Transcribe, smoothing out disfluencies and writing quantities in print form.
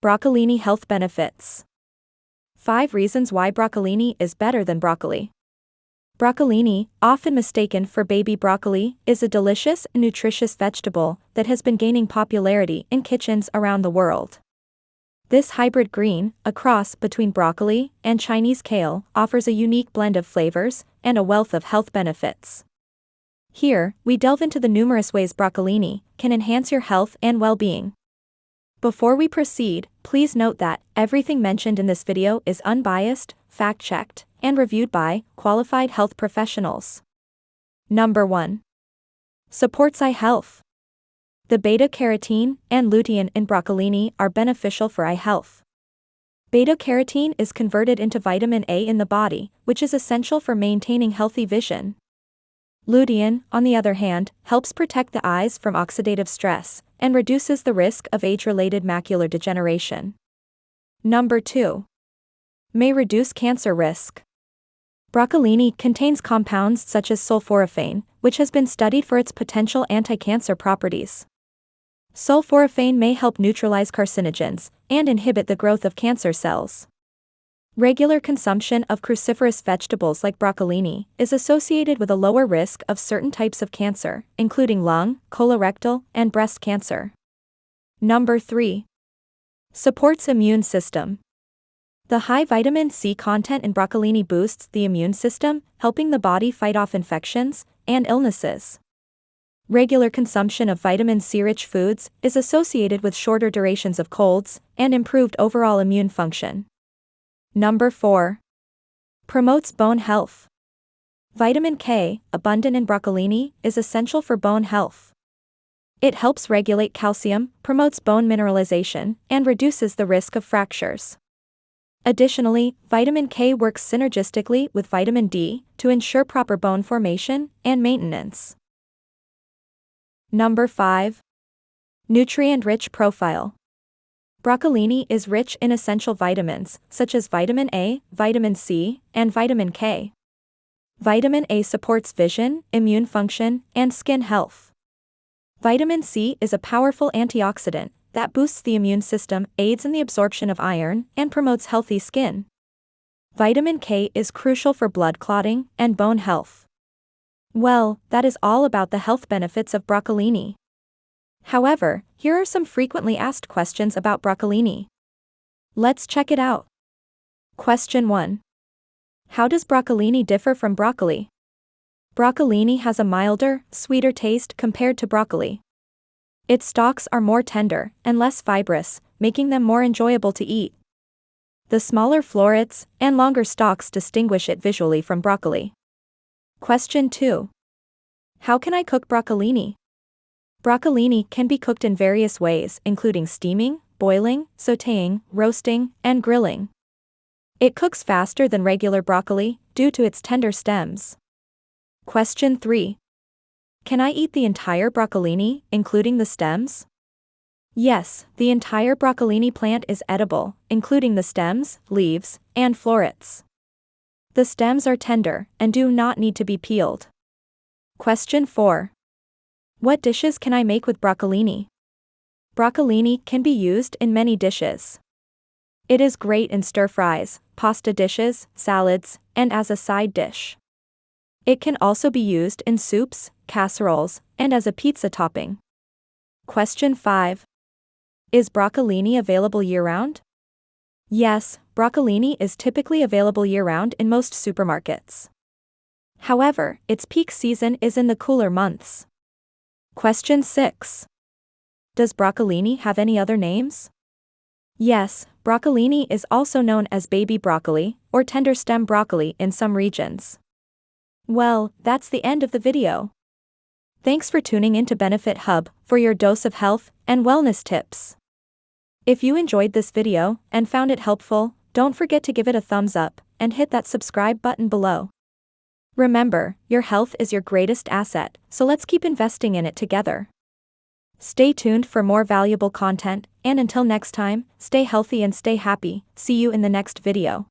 Broccolini health benefits. 5 reasons why broccolini is better than broccoli. Broccolini, often mistaken for baby broccoli, is a delicious and nutritious vegetable that has been gaining popularity in kitchens around the world. This hybrid green, a cross between broccoli and Chinese kale, offers a unique blend of flavors and a wealth of health benefits. Here, we delve into the numerous ways broccolini can enhance your health and well-being. Before we proceed, please note that everything mentioned in this video is unbiased, fact-checked, and reviewed by qualified health professionals. Number 1. Supports eye health. The beta-carotene and lutein in broccolini are beneficial for eye health. Beta-carotene is converted into vitamin A in the body, which is essential for maintaining healthy vision. Lutein, on the other hand, helps protect the eyes from oxidative stress and reduces the risk of age-related macular degeneration. Number 2. May reduce cancer risk. Broccolini contains compounds such as sulforaphane, which has been studied for its potential anti-cancer properties. Sulforaphane may help neutralize carcinogens and inhibit the growth of cancer cells. Regular consumption of cruciferous vegetables like broccolini is associated with a lower risk of certain types of cancer, including lung, colorectal, and breast cancer. Number 3. Supports immune system. The high vitamin C content in broccolini boosts the immune system, helping the body fight off infections and illnesses. Regular consumption of vitamin C-rich foods is associated with shorter durations of colds and improved overall immune function. Number 4. Promotes bone health. Vitamin K, abundant in broccolini, is essential for bone health. It helps regulate calcium, promotes bone mineralization, and reduces the risk of fractures. Additionally, vitamin K works synergistically with vitamin D to ensure proper bone formation and maintenance. Number 5. Nutrient-rich profile. Broccolini is rich in essential vitamins, such as vitamin A, vitamin C, and vitamin K. Vitamin A supports vision, immune function, and skin health. Vitamin C is a powerful antioxidant that boosts the immune system, aids in the absorption of iron, and promotes healthy skin. Vitamin K is crucial for blood clotting and bone health. Well, that is all about the health benefits of broccolini. However, here are some frequently asked questions about broccolini. Let's check it out. Question 1. How does broccolini differ from broccoli? Broccolini has a milder, sweeter taste compared to broccoli. Its stalks are more tender and less fibrous, making them more enjoyable to eat. The smaller florets and longer stalks distinguish it visually from broccoli. Question 2. How can I cook broccolini? Broccolini can be cooked in various ways, including steaming, boiling, sautéing, roasting, and grilling. It cooks faster than regular broccoli due to its tender stems. Question 3. Can I eat the entire broccolini, including the stems? Yes, the entire broccolini plant is edible, including the stems, leaves, and florets. The stems are tender and do not need to be peeled. Question 4. What dishes can I make with broccolini? Broccolini can be used in many dishes. It is great in stir-fries, pasta dishes, salads, and as a side dish. It can also be used in soups, casseroles, and as a pizza topping. Question 5. Is broccolini available year-round? Yes, broccolini is typically available year-round in most supermarkets. However, its peak season is in the cooler months. Question 6. Does broccolini have any other names? Yes, broccolini is also known as baby broccoli or tender stem broccoli in some regions. Well, that's the end of the video. Thanks for tuning in to Benefit Hub for your dose of health and wellness tips. If you enjoyed this video and found it helpful, don't forget to give it a thumbs up and hit that subscribe button below. Remember, your health is your greatest asset, so let's keep investing in it together. Stay tuned for more valuable content, and until next time, stay healthy and stay happy. See you in the next video.